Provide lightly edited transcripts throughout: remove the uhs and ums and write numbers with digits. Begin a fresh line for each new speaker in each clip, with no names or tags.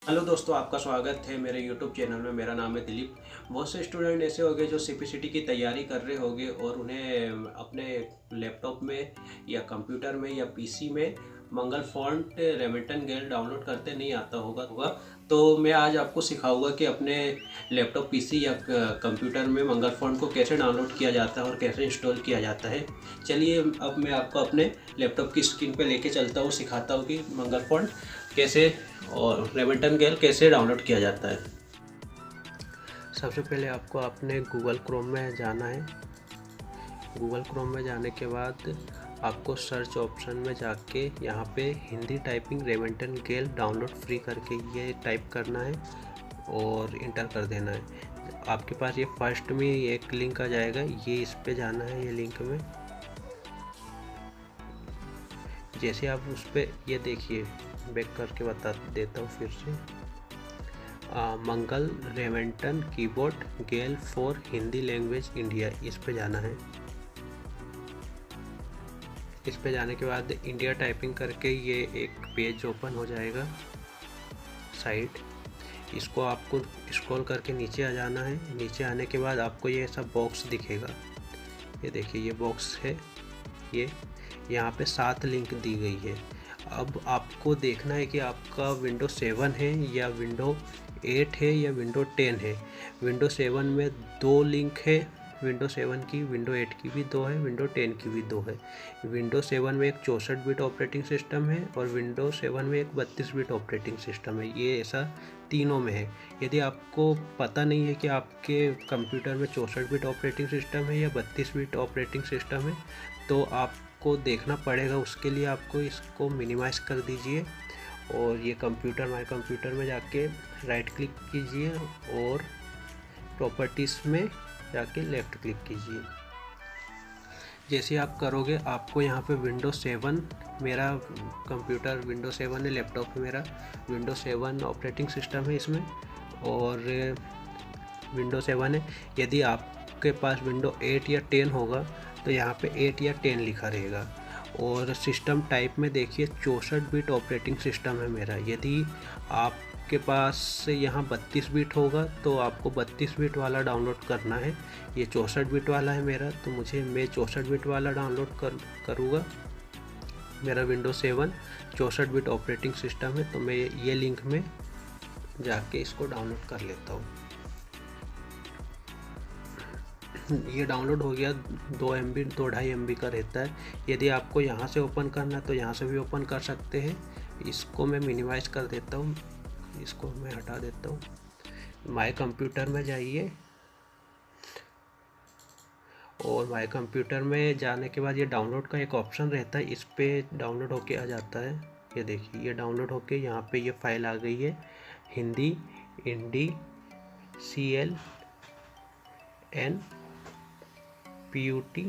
Hello दोस्तों, आपका स्वागत है मेरे यूट्यूब चैनल में। मेरा नाम है दिलीप। बहुत से स्टूडेंट ऐसे होंगे जो सीपीसीटी की तैयारी कर रहे होंगे और उन्हें अपने लैपटॉप में या कंप्यूटर में या पीसी में मंगल फॉन्ट रेमिटन गेल डाउनलोड करते नहीं आता होगा। तो मैं आज आपको सिखाऊंगा कि अपने लैपटॉप पीसी या कंप्यूटर में मंगल फॉन्ट को कैसे डाउनलोड किया जाता है और कैसे इंस्टॉल किया जाता है। चलिए अब मैं आपको अपने लैपटॉप की स्क्रीन पे लेके चलता हूँ, सिखाता हूँ कि मंगल फॉन्ट कैसे और रेमिटन गेल कैसे डाउनलोड किया जाता है। सबसे पहले आपको अपने गूगल क्रोम में जाना है। गूगल क्रोम में जाने के बाद आपको सर्च ऑप्शन में जाके यहाँ पे हिंदी टाइपिंग रेमिटन गेल डाउनलोड फ्री करके ये टाइप करना है और इंटर कर देना है। आपके पास ये फर्स्ट में एक लिंक आ जाएगा, ये इस पे जाना है। ये लिंक में जैसे आप उस पर ये देखिए, बैक करके बता देता हूँ फिर से। Mangal Remington keyboard GAIL for Hindi language India, इस पे जाना है। इस पे जाने के बाद इंडिया टाइपिंग करके ये एक पेज ओपन हो जाएगा साइट। इसको आपको स्क्रॉल करके नीचे आ जाना है। नीचे आने के बाद आपको ये सब बॉक्स दिखेगा। ये देखिए, ये बॉक्स है। ये यहाँ पे 7 लिंक दी गई है। अब आपको देखना है कि आपका विंडो 7 है या विंडो 8 है या विंडो 10 है। विंडो 7 में 2 लिंक है विंडो 7 की, विंडो 8 की भी 2 है, विंडो 10 की भी 2 है। विंडो 7 में एक 64 बिट ऑपरेटिंग सिस्टम है और विंडो 7 में एक 32 बिट ऑपरेटिंग सिस्टम है। ये ऐसा तीनों में है। यदि आपको पता नहीं है कि आपके कंप्यूटर में 64 बिट ऑपरेटिंग सिस्टम है या 32 बिट ऑपरेटिंग सिस्टम है, तो आपको देखना पड़ेगा। उसके लिए आपको इसको मिनिमाइज़ कर दीजिए और ये कंप्यूटर माय कंप्यूटर में जाके राइट क्लिक कीजिए और प्रॉपर्टीज़ में जाके लेफ़्ट क्लिक कीजिए। जैसे आप करोगे आपको यहाँ पे विंडो 7, मेरा कंप्यूटर विंडो 7 है, लैपटॉप है मेरा, विंडो 7 ऑपरेटिंग सिस्टम है इसमें और विंडो 7 है। यदि आपके पास विंडो 8 या 10 होगा तो यहाँ पे 8 या 10 लिखा रहेगा। और सिस्टम टाइप में देखिए 64 बिट ऑपरेटिंग सिस्टम है मेरा। यदि आपके पास यहाँ 32 बिट होगा तो आपको 32 बिट वाला डाउनलोड करना है। ये 64 बिट वाला है मेरा, तो मैं 64 बिट वाला डाउनलोड करूँगा। मेरा विंडो 7 64 बिट ऑपरेटिंग सिस्टम है, तो मैं ये लिंक में जाके इसको डाउनलोड कर लेता हूँ। ये डाउनलोड हो गया। 2 MB 2.5 MB का रहता है। यदि आपको यहाँ से ओपन करना है तो यहाँ से भी ओपन कर सकते हैं। इसको मैं मिनिमाइज़ कर देता हूँ, इसको मैं हटा देता हूँ। माय कंप्यूटर में जाइए और माय कंप्यूटर में जाने के बाद ये डाउनलोड का एक ऑप्शन रहता है, इस पर डाउनलोड होके आ जाता है। ये देखिए, ये डाउनलोड होके यहाँ पे ये फाइल आ गई है, हिंदी इंडी CL N PUT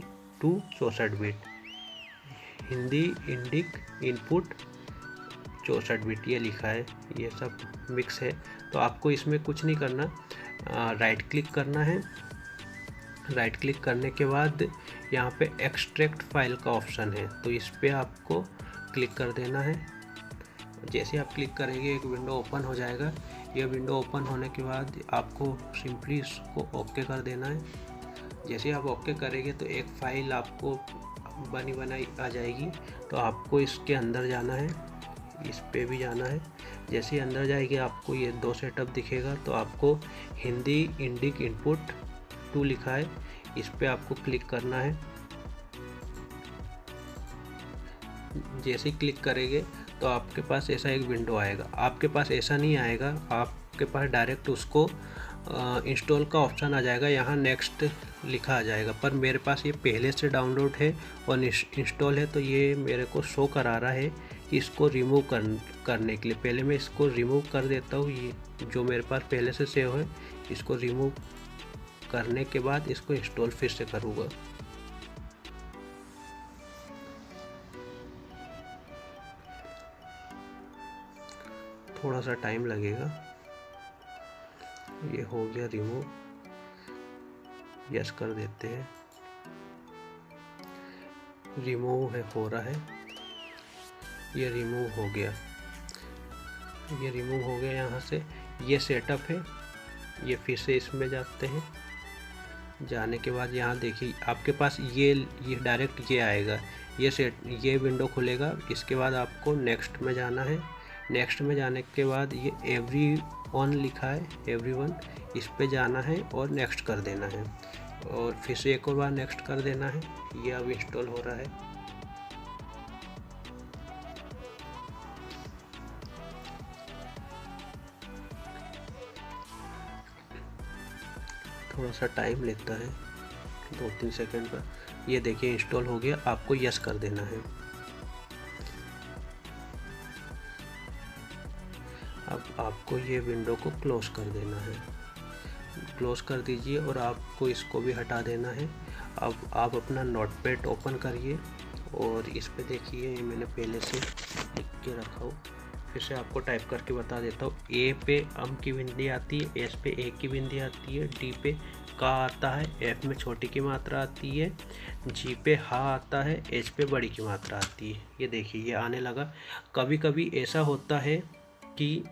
2 64 bit, Hindi Indic input 64 bit, ये लिखा है। ये सब मिक्स है। तो आपको इसमें कुछ नहीं करना, राइट क्लिक करना है। राइट क्लिक करने के बाद यहाँ पे एक्सट्रैक्ट फाइल का ऑप्शन है, तो इस पर आपको क्लिक कर देना है। जैसे आप क्लिक करेंगे एक विंडो ओपन हो जाएगा। यह विंडो ओपन होने के बाद आपको सिंपली इसको ओके कर देना है। जैसे आप ओके करेंगे तो एक फ़ाइल आपको बनी बनाई आ जाएगी, तो आपको इसके अंदर जाना है, इस पे भी जाना है। जैसे अंदर जाएगी आपको ये 2 सेटअप दिखेगा, तो आपको हिंदी इंडिक इनपुट 2 लिखा है, इस पे आपको क्लिक करना है। जैसे ही क्लिक करेंगे तो आपके पास ऐसा एक विंडो आएगा। आपके पास ऐसा नहीं आएगा, आपके पास डायरेक्ट उसको इंस्टॉल का ऑप्शन आ जाएगा, यहाँ नेक्स्ट लिखा आ जाएगा। पर मेरे पास ये पहले से डाउनलोड है और इंस्टॉल है, तो ये मेरे को शो करा रहा है कि इसको रिमूव करने के लिए। पहले मैं इसको रिमूव कर देता हूँ। ये जो मेरे पास पहले से सेव है, इसको रिमूव करने के बाद इसको इंस्टॉल फिर से करूँगा। थोड़ा सा टाइम लगेगा। ये हो गया रिमूव, यस कर देते हैं। रिमूव हो रहा है, ये रिमूव हो गया। ये रिमूव हो गया यहाँ से। ये सेटअप है, ये फिर से इसमें जाते हैं। जाने के बाद यहाँ देखिए आपके पास ये डायरेक्ट ये आएगा, ये विंडो खुलेगा। इसके बाद आपको नेक्स्ट में जाना है। नेक्स्ट में जाने के बाद ये एवरीवन लिखा है, एवरीवन, इस पे जाना है और नेक्स्ट कर देना है, और फिर से एक और बार नेक्स्ट कर देना है। ये अब इंस्टॉल हो रहा है। थोड़ा सा टाइम लेता है, 2-3 सेकंड का। ये देखिए इंस्टॉल हो गया, आपको यस कर देना है। अब आपको ये विंडो को क्लोज कर देना है, क्लोज कर दीजिए और आपको इसको भी हटा देना है। अब आप अपना नोटपैड ओपन करिए और इस पे देखिए, ये मैंने पहले से लिख के रखा हूँ, फिर से आपको टाइप करके बता देता हूँ। ए पे अम की बिंदी आती है, एस पे ए की बिंदी आती है, डी पे का आता है, एफ में छोटी की मात्रा आती है, जी पे हा आता है, एच पे बड़ी की मात्रा आती है। ये देखिए ये आने लगा। कभी कभी ऐसा होता है कि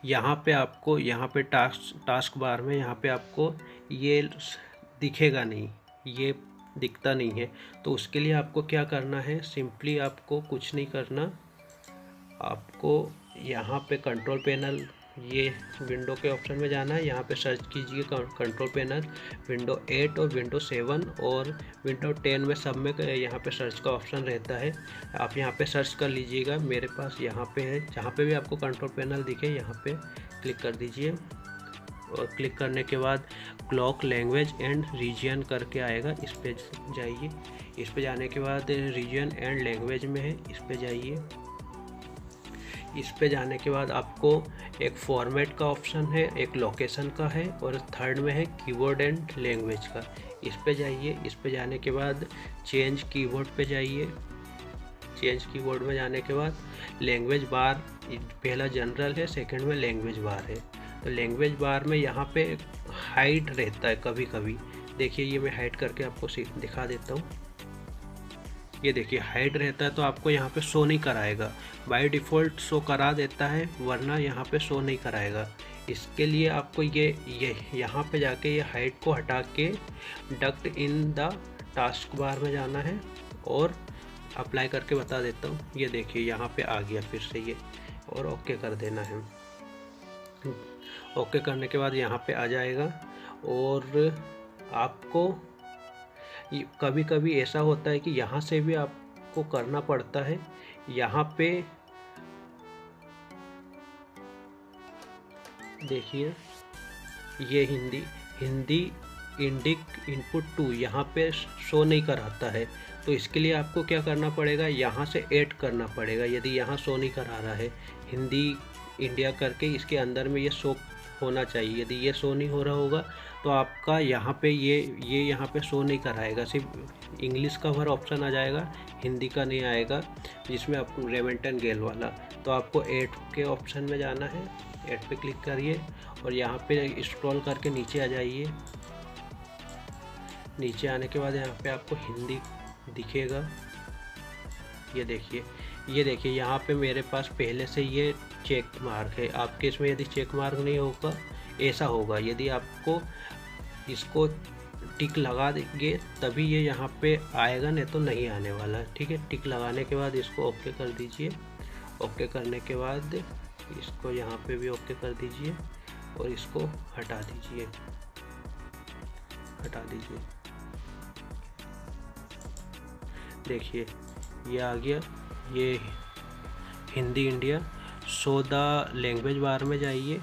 यहाँ पे आपको, यहाँ पे टास्क बार में यहाँ पे आपको ये दिखेगा नहीं, ये दिखता नहीं है। तो उसके लिए आपको क्या करना है, सिंपली आपको कुछ नहीं करना, आपको यहाँ पे कंट्रोल पैनल, ये विंडो के ऑप्शन में जाना है। यहाँ पे सर्च कीजिए कंट्रोल पैनल, विंडो 8 और विंडो 7 और विंडो 10 में सब में यहाँ पे सर्च का ऑप्शन रहता है। आप यहाँ पे सर्च कर लीजिएगा, मेरे पास यहाँ पे है। जहाँ पे भी आपको कंट्रोल पैनल दिखे यहाँ पे क्लिक कर दीजिए, और क्लिक करने के बाद क्लॉक लैंग्वेज एंड रीजन करके आएगा, इस पे जाइए। इस पे जाने के बाद रीजन एंड लैंग्वेज में है, इस पे जाइए। इस पे जाने के बाद आपको एक फॉर्मेट का ऑप्शन है, एक लोकेशन का है, और थर्ड में है कीबोर्ड एंड लैंग्वेज का। इस पे जाइए। इस पे जाने के बाद चेंज कीबोर्ड पे जाइए। चेंज कीबोर्ड में जाने के बाद लैंग्वेज बार, पहला जनरल है, सेकंड में लैंग्वेज बार है। तो लैंग्वेज बार में यहाँ पे हाइड रहता है कभी कभी। देखिए ये मैं हाइड करके आपको दिखा देता हूँ। ये देखिए हाइड रहता है, तो आपको यहाँ पे शो नहीं कराएगा। बाय डिफ़ॉल्ट शो करा देता है, वरना यहाँ पे शो नहीं कराएगा। इसके लिए आपको ये यहाँ पे जाके ये हाइड को हटा के duct in the task bar में जाना है और अप्लाई करके बता देता हूँ। ये देखिए यहाँ पे आ गया फिर से ये, और ओके कर देना है। ओके करने के बाद यहाँ पे आ जाएगा। और आपको कभी कभी ऐसा होता है कि यहाँ से भी आपको करना पड़ता है। यहाँ पे देखिए ये हिंदी इंडिक इनपुट 2 यहाँ पे शो नहीं कराता है। तो इसके लिए आपको क्या करना पड़ेगा, यहाँ से ऐड करना पड़ेगा। यदि यहाँ शो नहीं करा रहा है, हिंदी इंडिया करके इसके अंदर में ये शो होना चाहिए। यदि ये शो नहीं हो रहा होगा तो आपका यहाँ पे ये यहाँ पे शो नहीं कराएगा, सिर्फ इंग्लिश का हर ऑप्शन आ जाएगा, हिंदी का नहीं आएगा, जिसमें आपको रेमेंटन गेल वाला। तो आपको ऐड के ऑप्शन में जाना है, ऐड पे क्लिक करिए और यहाँ पे स्क्रॉल करके नीचे आ जाइए। नीचे आने के बाद यहाँ पे आपको हिंदी दिखेगा। ये देखिए यहाँ पे मेरे पास पहले से ये चेक मार्क है। आपके इसमें यदि चेक मार्क नहीं होगा, ऐसा होगा। यदि आपको इसको टिक लगा देंगे तभी ये यहाँ पे आएगा, नहीं तो नहीं आने वाला। ठीक है, टिक लगाने के बाद इसको ओके कर दीजिए। ओके करने के बाद इसको यहाँ पे भी ओके कर दीजिए और इसको हटा दीजिए। देखिए ये आ गया, ये Hindi India. Show the language bar में जाइए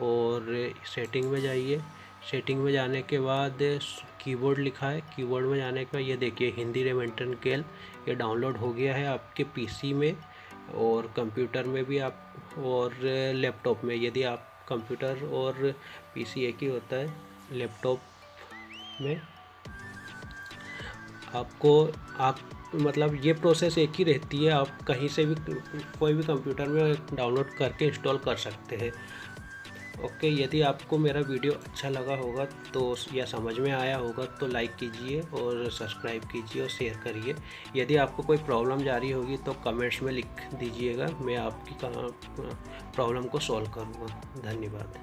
और सेटिंग में जाइए। सेटिंग में जाने के बाद कीबोर्ड लिखा है, कीबोर्ड में जाने के बाद ये देखिए हिंदी रेमेंटन गेल ये डाउनलोड हो गया है आपके पीसी में और कंप्यूटर में भी आप, और लैपटॉप में। यदि आप कंप्यूटर और पीसी एक ही होता है, लैपटॉप में आप मतलब ये प्रोसेस एक ही रहती है। आप कहीं से भी कोई भी कंप्यूटर में डाउनलोड करके इंस्टॉल कर सकते हैं। ओके, यदि आपको मेरा वीडियो अच्छा लगा होगा तो या समझ में आया होगा तो लाइक कीजिए और सब्सक्राइब कीजिए और शेयर करिए। यदि आपको कोई प्रॉब्लम जा रही होगी तो कमेंट्स में लिख दीजिएगा, मैं आपकी प्रॉब्लम को सॉल्व करूँगा। धन्यवाद।